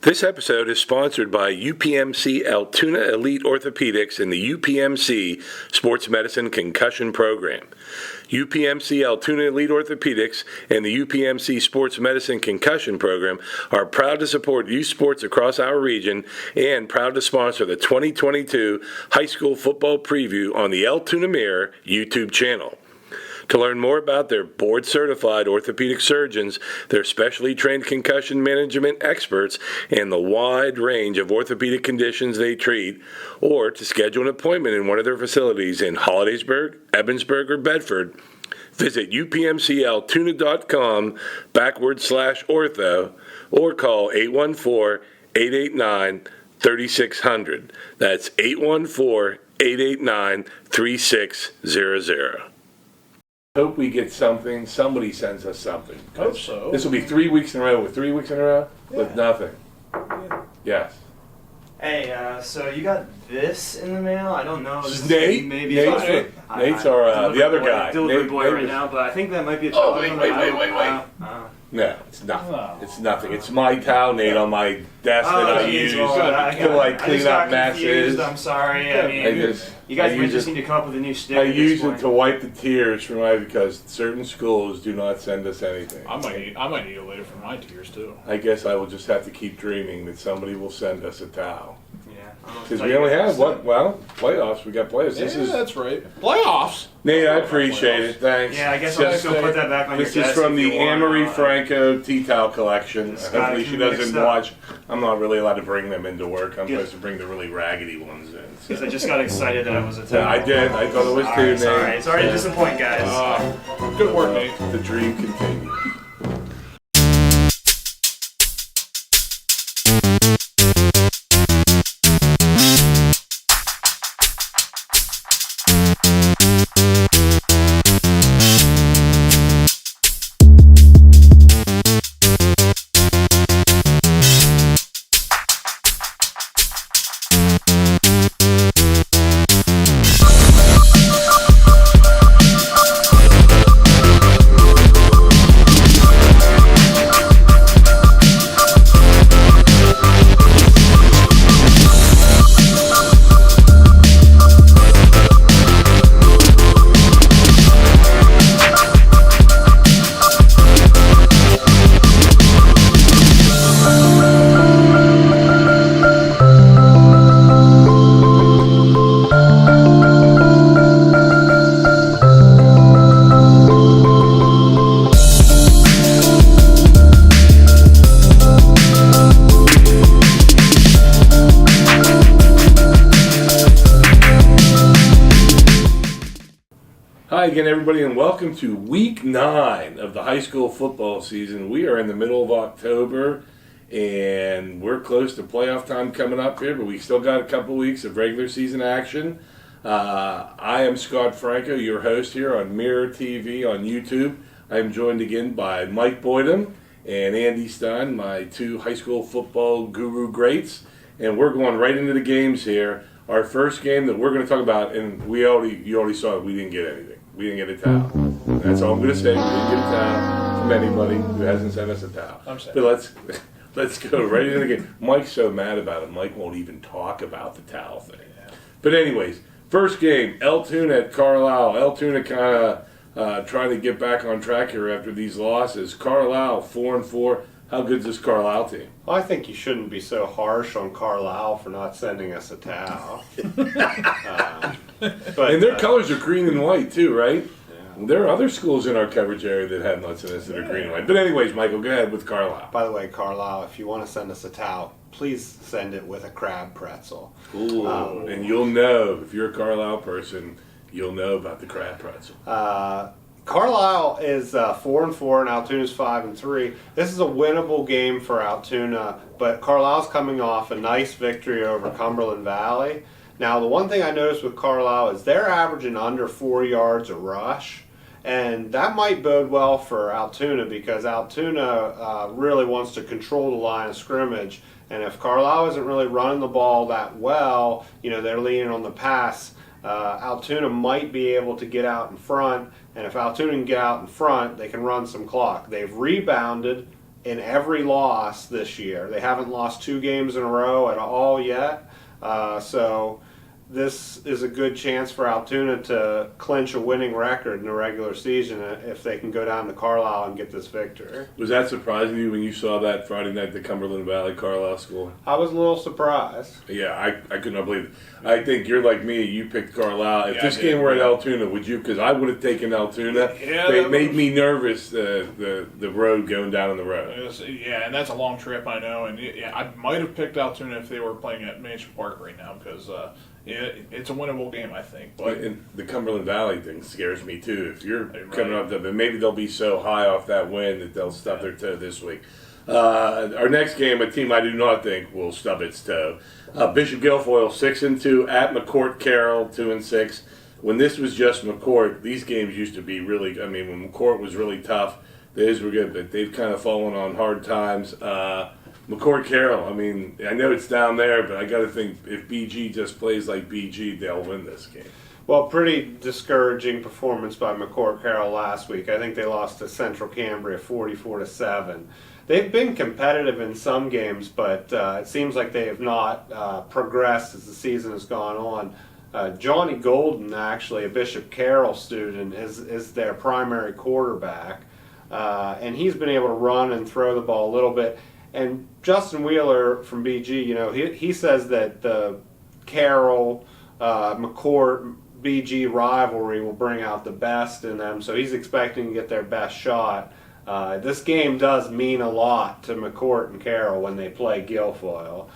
This episode is sponsored by UPMC Altoona Elite Orthopedics and the UPMC Sports Medicine Concussion Program. UPMC Altoona Elite Orthopedics and the UPMC Sports Medicine Concussion Program are proud to support youth sports across our region and proud to sponsor the 2022 High School Football Preview on the Altoona Mirror YouTube channel. To learn more about their board-certified orthopedic surgeons, their specially trained concussion management experts, and the wide range of orthopedic conditions they treat, or to schedule an appointment in one of their facilities in Hollidaysburg, Ebensburg, or Bedford, visit upmcaltoona.com/ortho or call 814-889-3600. That's 814-889-3600. Hope we get something. Somebody sends us something. Hope so. This will be 3 weeks in a row. With 3 weeks in a row with nothing. Yeah. Yes. Hey, so you got this in the mail? I don't know. This is Nate. Maybe Nate's the other guy. Delivery boy right now, but I think that might be a Oh, wait. No, it's nothing. Oh. It's nothing. It's my towel, Nate, on my desk that I use to clean up messes. I'm sorry. I mean, you guys might just need to come up with a new stick. I use it to wipe the tears from because certain schools do not send us anything. I might need it later for my tears too. I guess I will just have to keep dreaming that somebody will send us a towel. Because Yeah. we only have playoffs. We got playoffs. Yeah, that's right. Playoffs. Nate, I appreciate it. Thanks. Yeah, I guess I'll just go put that back on your This desk. is from the Anne-Marie want. Franco tea towel collection. Hopefully she doesn't mixed up. watch. I'm not really allowed to bring them into work. I'm supposed to bring the really raggedy ones in. Because I just got excited that it was a towel. Yeah, I did. I thought it was too, Nate. Sorry to disappoint, guys. Good work, Nate. The dream continues. Hi again, everybody, and welcome to Week 9 of the high school football season. We are in the middle of October, and we're close to playoff time coming up here, but we still got a couple weeks of regular season action. I am Scott Franco, your host here on Mirror TV on YouTube. I am joined again by Mike Boydum and Andy Stein, my two high school football guru greats, and we're going right into the games here. Our first game that we're going to talk about, and you already saw it, we didn't get anything. We didn't get a towel. That's all I'm going to say. We didn't get a towel from anybody who hasn't sent us a towel. But let's go right into the game. Mike's so mad about it. Mike won't even talk about the towel thing. But anyways, first game, Altoona at Carlisle. Altoona kind of trying to get back on track here after these losses. Carlisle 4-4. How good is this Carlisle team? Well, I think you shouldn't be so harsh on Carlisle for not sending us a towel. And their colors are green and white too, right? Yeah. There are other schools in our coverage area that have nuts in this that are green and white. But anyways, Michael, go ahead with Carlisle. By the way, Carlisle, if you want to send us a towel, please send it with a crab pretzel. Ooh, and you'll know, if you're a Carlisle person, you'll know about the crab pretzel. Carlisle is 4-4 and Altoona's 5-3. This is a winnable game for Altoona, but Carlisle's coming off a nice victory over Cumberland Valley. Now, the one thing I noticed with Carlisle is they're averaging under 4 yards a rush, and that might bode well for Altoona because Altoona really wants to control the line of scrimmage. And if Carlisle isn't really running the ball that well, they're leaning on the pass. Altoona might be able to get out in front, and if Altoona can get out in front, they can run some clock. They've rebounded in every loss this year. They haven't lost 2 games in a row at all yet. So this is a good chance for Altoona to clinch a winning record in the regular season if they can go down to Carlisle and get this victory. Was that surprising to you when you saw that Friday night, the Cumberland Valley Carlisle score? I was a little surprised. Yeah, I could not believe it. I think you're like me. You picked Carlisle. If Yeah, this I did. game were at Altoona, would you? Because I would have taken Altoona. Yeah, They that made was- me nervous, the road going down on the road. Yeah, and that's a long trip, I know. And yeah, I might have picked Altoona if they were playing at Mansion Park right now because it's a winnable game, I think. But And the Cumberland Valley thing scares me too. If you're Right. coming up to, but maybe they'll be so high off that win that they'll stub their toe this week. Our next game, a team I do not think will stub its toe. Bishop Guilfoyle 6-2 at McCort-Carroll 2-6. When this was just McCort, these games used to be really. I mean, when McCort was really tough, those were good, but they've kind of fallen on hard times. McCort-Carroll, I mean, I know it's down there, but I got to think if BG just plays like BG, they'll win this game. Well, pretty discouraging performance by McCort-Carroll last week. I think they lost to Central Cambria 44-7. They've been competitive in some games, but it seems like they have not progressed as the season has gone on. Johnny Golden, actually, a Bishop Carroll student, is their primary quarterback, and he's been able to run and throw the ball a little bit. And Justin Wheeler from BG, you know, he says that the Carroll, McCort, BG rivalry will bring out the best in them, so he's expecting to get their best shot. This game does mean a lot to McCort and Carroll when they play Guilfoyle.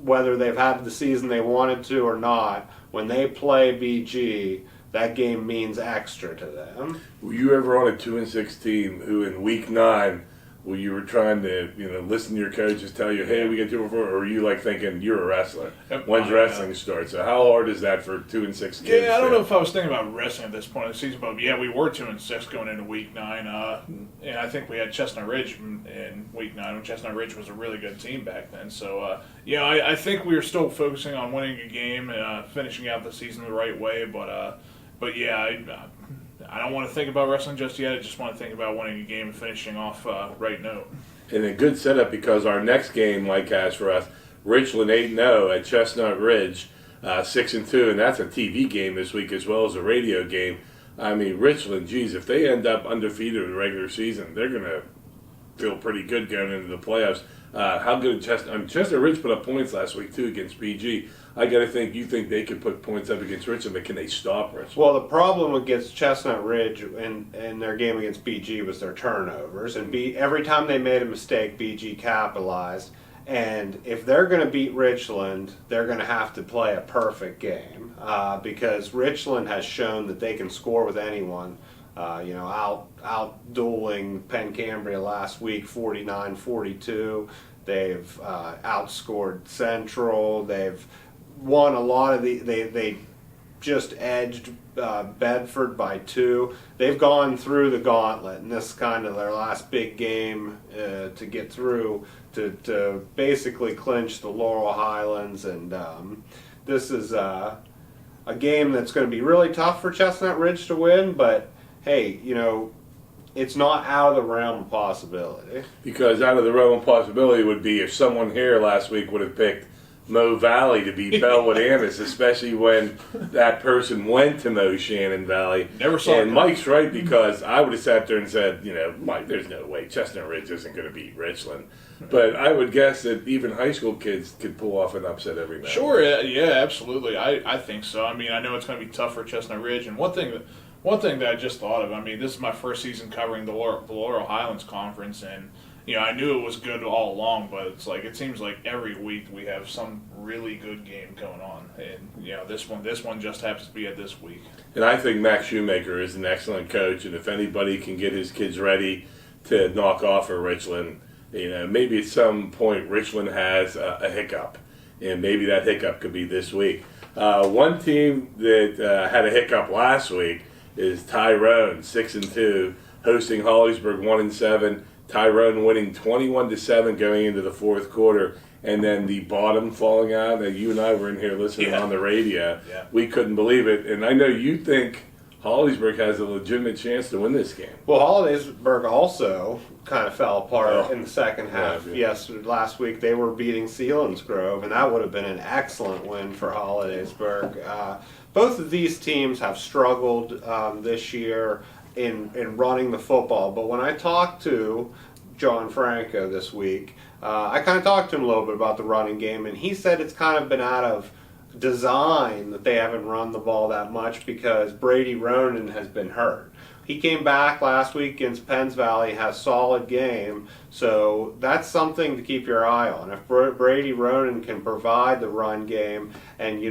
Whether they've had the season they wanted to or not, when they play BG, that game means extra to them. Were you ever on a 2-6 team who in week 9, where you were trying to, listen to your coaches tell you, hey, we get 2 or 4, or were you like thinking you're a wrestler? Yep. When's wrestling start? So how hard is that for 2-6 kids? yeah, I don't know if I was thinking about wrestling at this point of the season, but yeah, we were 2-6 going into week 9, and I think we had Chestnut Ridge in week 9. When Chestnut Ridge was a really good team back then. So yeah, I think we were still focusing on winning a game and finishing out the season the right way, but yeah. I don't want to think about wrestling just yet. I just want to think about winning a game and finishing off right note. And a good setup because our next game, Mike has for us, Richland 8-0 at Chestnut Ridge, 6-2, and that's a TV game this week as well as a radio game. I mean, Richland, geez, if they end up undefeated in the regular season, they're going to feel pretty good going into the playoffs. How good Chestnut Ridge put up points last week too against BG. I got to think you think they could put points up against Richland, but can they stop Richland? Well, the problem against Chestnut Ridge in their game against BG was their turnovers, and every time they made a mistake, BG capitalized. And if they're going to beat Richland, they're going to have to play a perfect game because Richland has shown that they can score with anyone. Out dueling Penn Cambria last week, 49-42. They've outscored Central. They've won a lot of they just edged Bedford by 2. They've gone through the gauntlet, and this is kind of their last big game to get through to basically clinch the Laurel Highlands. And this is a game that's going to be really tough for Chestnut Ridge to win, but hey, it's not out of the realm of possibility. Because out of the realm of possibility would be if someone here last week would have picked Mo Valley to beat Bellwood Annis, especially when that person went to Mo Shannon Valley. Never saw And it. Mike's right because I would have sat there and said, Mike, there's no way Chestnut Ridge isn't going to beat Richland. But I would guess that even high school kids could pull off an upset every now and Sure, then. yeah, absolutely. I think so. I mean, I know it's going to be tough for Chestnut Ridge, and one thing that I just thought of, I mean, this is my first season covering the Laurel Highlands Conference, and I knew it was good all along, but it seems like every week we have some really good game going on, and this one just happens to be at this week. And I think Max Shoemaker is an excellent coach, and if anybody can get his kids ready to knock off a Richland, maybe at some point Richland has a hiccup, and maybe that hiccup could be this week. One team that had a hiccup last week is Tyrone, 6-2, hosting Hollidaysburg 1-7. Tyrone winning 21-7 going into the fourth quarter, and then the bottom falling out. And you and I were in here listening on the radio. Yeah. We couldn't believe it, and I know you think Hollidaysburg has a legitimate chance to win this game. Well, Hollidaysburg also kind of fell apart in the second half. Yeah. Yes, last week they were beating Selinsgrove, and that would have been an excellent win for Hollidaysburg. Both of these teams have struggled this year in running the football, but when I talked to John Franco this week, I kind of talked to him a little bit about the running game, and he said it's kind of been out of design that they haven't run the ball that much because Brady Ronan has been hurt. He came back last week against Penns Valley, had a solid game, so that's something to keep your eye on. If Brady Ronan can provide the run game and,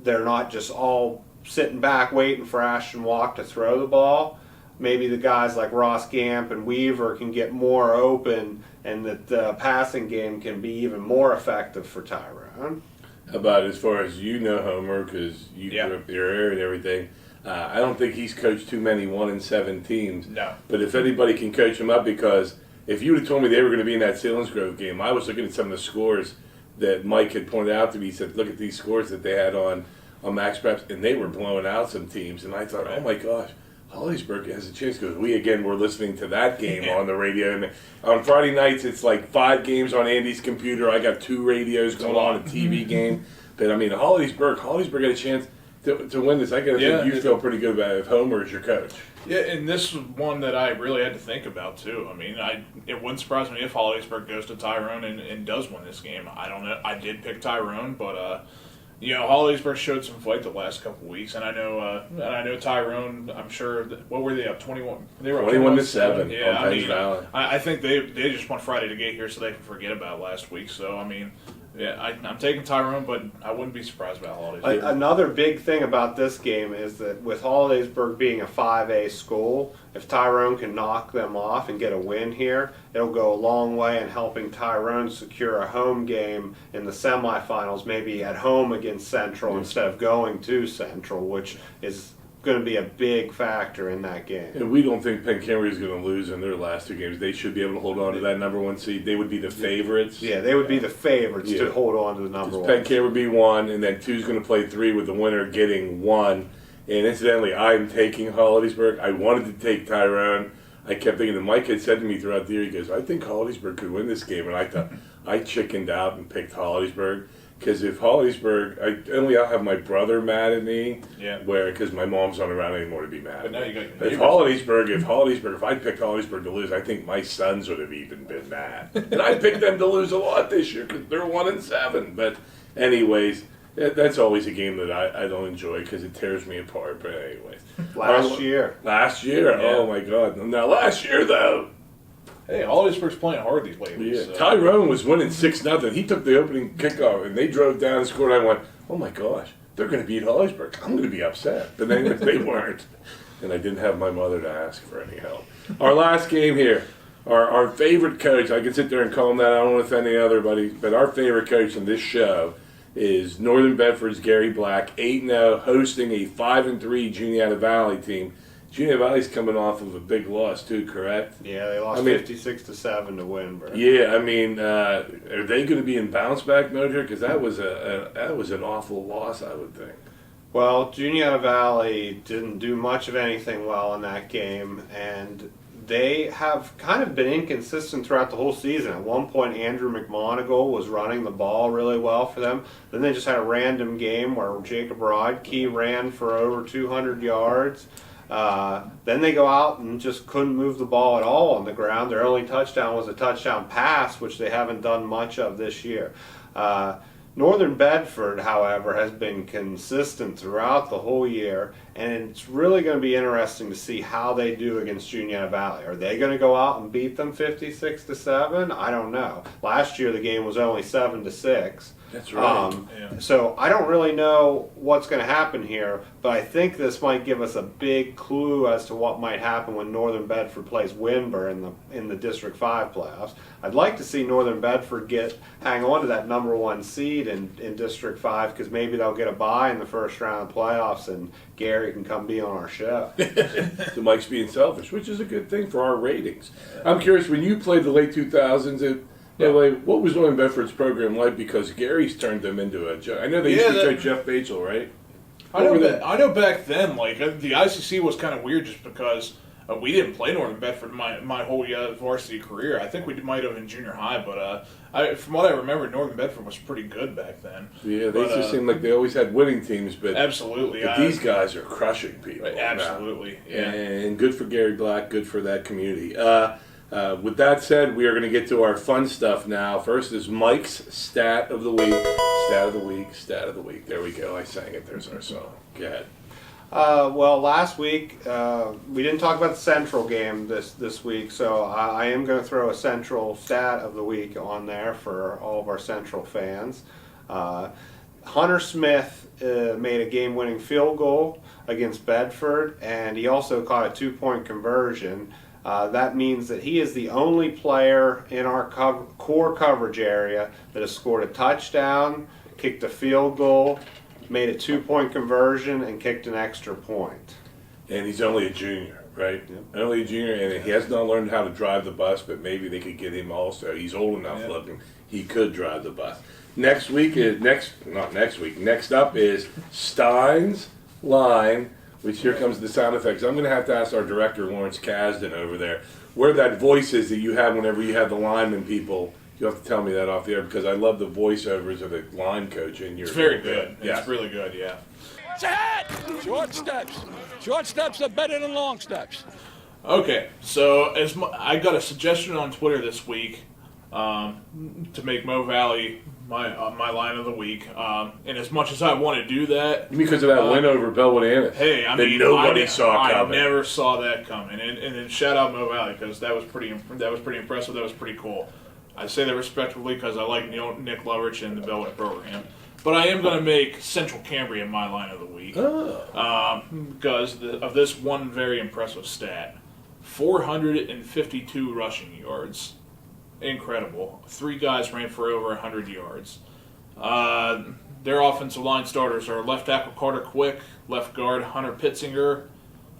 they're not just all sitting back waiting for Ashton Walk to throw the ball, maybe the guys like Ross Gamp and Weaver can get more open and that the passing game can be even more effective for Tyrone. How about as far as Homer, because you grew up your area and everything, I don't think he's coached too many 1-7 teams. No. But if anybody can coach him up, because if you would have told me they were going to be in that Selinsgrove game, I was looking at some of the scores that Mike had pointed out to me. He said, look at these scores that they had on Max Preps, and they were blowing out some teams. And I thought, oh my gosh, Hollidaysburg has a chance, because we again were listening to that game on the radio, and on Friday nights it's like 5 games on Andy's computer. I got 2 radios going on, a TV game. But I mean, Hollidaysburg had a chance to win this. I got to think you feel pretty good about it if Homer is your coach. Yeah, and this was one that I really had to think about too. I mean, it wouldn't surprise me if Hollidaysburg goes to Tyrone and does win this game. I don't know. I did pick Tyrone, but Hollidaysburg showed some fight the last couple weeks, and I know Tyrone. I'm sure. What were they up 21? They were up 21-7. Yeah, on Penns Valley. I think they just want Friday to get here so they can forget about last week. So I mean, yeah, I'm taking Tyrone, but I wouldn't be surprised about Hollidaysburg. Another big thing about this game is that with Hollidaysburg being a 5A school, if Tyrone can knock them off and get a win here, it'll go a long way in helping Tyrone secure a home game in the semifinals, maybe at home against Central instead of going to Central, which is going to be a big factor in that game. And we don't think Penn Cambria is going to lose in their last 2 games. They should be able to hold on to that number 1 seed. They would be the favorites. Yeah, they would be the favorites to hold on to the number 1. Penn Cambria would be 1, and then 2 is going to play 3 with the winner getting 1. And incidentally, I'm taking Hollidaysburg. I wanted to take Tyrone. I kept thinking, and Mike had said to me throughout the year, he goes, I think Hollidaysburg could win this game. And I thought, I chickened out and picked Hollidaysburg. Because if Hollidaysburg, I'll have my brother mad at me, because my mom's not around anymore to be mad at me. If I picked Hollidaysburg to lose, I think my sons would have even been mad. And I picked them to lose a lot this year because they're 1-7. But anyways, that's always a game that I don't enjoy because it tears me apart. But anyways. Last year, oh my God. Now last year though, hey, Hollidaysburg's playing hard these lately. yeah, So. Tyrone was winning 6-0. He took the opening kickoff, and they drove down and scored. I went, oh my gosh, they're going to beat Hollidaysburg. I'm going to be upset. But then they weren't. And I didn't have my mother to ask for any help. Our last game here, our favorite coach, I can sit there and call him that. I don't want to offend any other buddy, but our favorite coach in this show is Northern Bedford's Gary Black, 8-0, hosting a 5-3 Juniata Valley team. Juniata Valley's coming off of a big loss too, correct? Yeah, they lost 56-7 to Winburn. Yeah, I mean, are they going to be in bounce back mode here? Because that was an awful loss, I would think. Well, Juniata Valley didn't do much of anything well in that game, and they have kind of been inconsistent throughout the whole season. At one point, Andrew McMonigal was running the ball really well for them. Then they just had a random game where Jacob Rodkey ran for over 200 yards. Then they go out and just couldn't move the ball at all on the ground. Their only touchdown was a touchdown pass, which they haven't done much of this year. Northern Bedford, however, has been consistent throughout the whole year, and it's really going to be interesting to see how they do against Juniata Valley. Are they going to go out and beat them 56-7? I don't know. Last year the game was only 7-6. That's right. So I don't really know what's going to happen here, but I think this might give us a big clue as to what might happen when Northern Bedford plays Winburn in the District 5 playoffs. I'd like to see Northern Bedford hang on to that number 1 seed in District 5 because maybe they'll get a bye in the first round of playoffs and Gary can come be on our show. So Mike's being selfish, which is a good thing for our ratings. I'm curious, when you played the late 2000s, what was Northern Bedford's program like? Because Gary's turned them into a. I know they used to coach Jeff Bachel, right? I know back then, like the ICC was kind of weird just because we didn't play Northern Bedford my whole varsity career. I think we might have in junior high, but from what I remember, Northern Bedford was pretty good back then. Yeah, they just seemed like they always had winning teams, but absolutely, but these guys are crushing people. Absolutely, now. yeah. And good for Gary Black, good for that community. With that said, we are going to get to our fun stuff now. First is Mike's stat of the week. Stat of the week. Stat of the week. There we go. I sang it. There's our song. Go ahead. Well, last week we didn't talk about the Central game this week, so I am going to throw a Central stat of the week on there for all of our Central fans. Hunter Smith made a game-winning field goal against Bedford, and he also caught a 2-point conversion. That means that he is the only player in our core coverage area that has scored a touchdown, kicked a field goal, made a 2-point conversion, and kicked an extra point. And he's only a junior, right? Yep. Only a junior, and he has not learned how to drive the bus, but maybe they could get him also. He's old enough looking. He could drive the bus. Next up is Stein's line, which here comes the sound effects. I'm going to have to ask our director, Lawrence Kasdan, over there, where that voice is that you have whenever you have the lineman people. You have to tell me that off the air because I love the voiceovers of the line coach in your. It's very good. Yeah. It's really good. Yeah. Short steps. Short steps are better than long steps. Okay, so I got a suggestion on Twitter this week to make Mo Valley my line of the week, and as much as I want to do that, Because of that win over Belwood. hey, I mean, nobody saw coming. I never saw that coming, and then shout out Mo Valley because that was pretty impressive. That was pretty cool. I say that respectively because I like Nick Lovrich and the Belwood program. But I am going to make Central Cambria my line of the week because of this one very impressive stat. 452 rushing yards. Incredible. 3 guys ran for over 100 yards. Their offensive line starters are left tackle Carter Quick, left guard Hunter Pitzinger,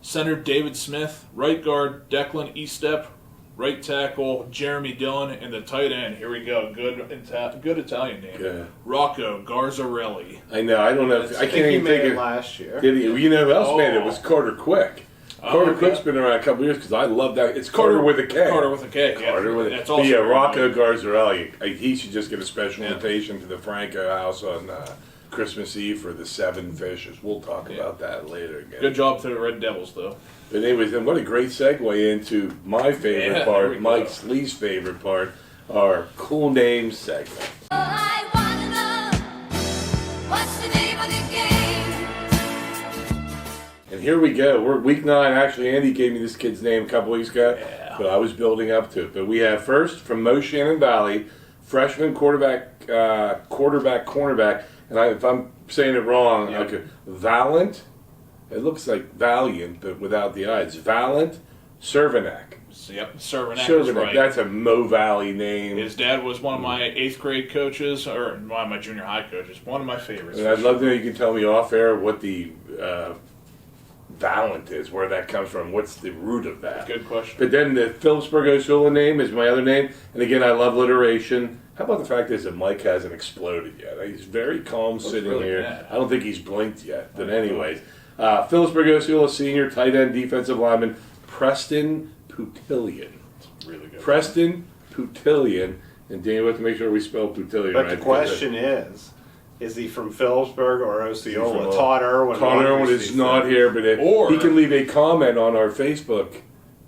center David Smith, right guard Declan Eastep, right tackle Jeremy Dillon, and the tight end, here we go, good Italian name, Yeah. Rocco Garzarelli. I know. I don't know. I can't even made think it of. last year. Did he? You know who else made it? It was Carter Quick. Carter okay. Quick's been around a couple years because I love that. It's Carter with a K. Carter with a K. Carter with a K. That's also Rocco Garzarelli. He should just get a special invitation to the Franco house on Christmas Eve for the 7 fishes. We'll talk about that later again. Good job to the Red Devils, though. But anyways, then what a great segue into my favorite There we part, go. Mike's least favorite part, our cool names segment. I wanna know what's the name of the game? And here we go. We're week 9. Actually, Andy gave me this kid's name a couple weeks ago, but I was building up to it. But we have first from Mo Shannon Valley, freshman cornerback, and if I'm saying it wrong, okay, Valent. It looks like Valiant, but without the I. It's Valent Cervenak. Yep, Cervenak is right. That's a Mo Valley name. His dad was one of my 8th grade coaches, or one of my junior high coaches. One of my favorites. And I'd love to know, you can tell me off air what the Valent is, where that comes from. What's the root of that? Good question. But then the Phillipsburg Osceola name is my other name. And again, I love alliteration. How about the fact is that Mike hasn't exploded yet? He's very calm sitting really here. bad. I don't think he's blinked yet. But anyways, Phillipsburg Osceola senior tight end defensive lineman Preston Putillion. Really good. Preston Putillion. And Dan, we have to make sure we spell Putillion But right. the question is he from Phillipsburg or Osceola? Todd Irwin. Todd Irwin is not here, but Or- he can leave a comment on our Facebook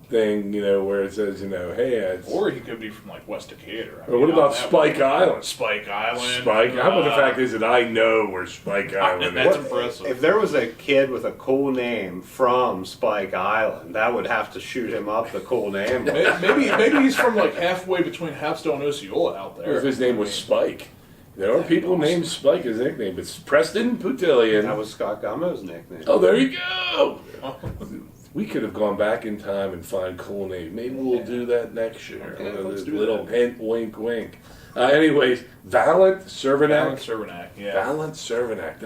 thing, where it says, hey, it's... Or he could be from like West Decatur. Or what about Spike Island? Spike Island. Spike. How about the fact is that I know where Spike Island That's is? impressive. If there was a kid with a cool name from Spike Island, that would have to shoot him up the cool name. Maybe he's from like halfway between Hapstone and Osceola out there. If his name was Spike. There are people named Spike as nickname, but it's Preston Putillion. That was Scott Gummo's nickname. Oh, there you go! We could have gone back in time and find cool names. Maybe we'll do that next year. Okay, let's This do little that. hint, wink, wink. Anyways, Valent Cervenak. Cervenak, yeah. Valent Cervenak.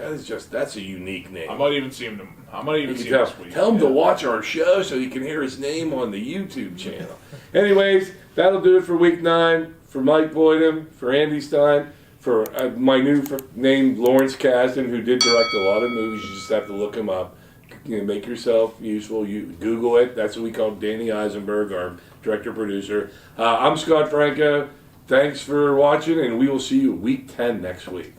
That's a unique name. I might even see him. You See can him tell, this week. tell him to watch our show so you can hear his name on the YouTube channel. Anyways, that'll do it for week 9. For Mike Boydham, for Andy Stein, For my new name, Lawrence Kasdan, who did direct a lot of movies. You just have to look him up. Make yourself useful. You Google it. That's what we call Danny Eisenberg, our director-producer. I'm Scott Franco. Thanks for watching, and we will see you week 10 next week.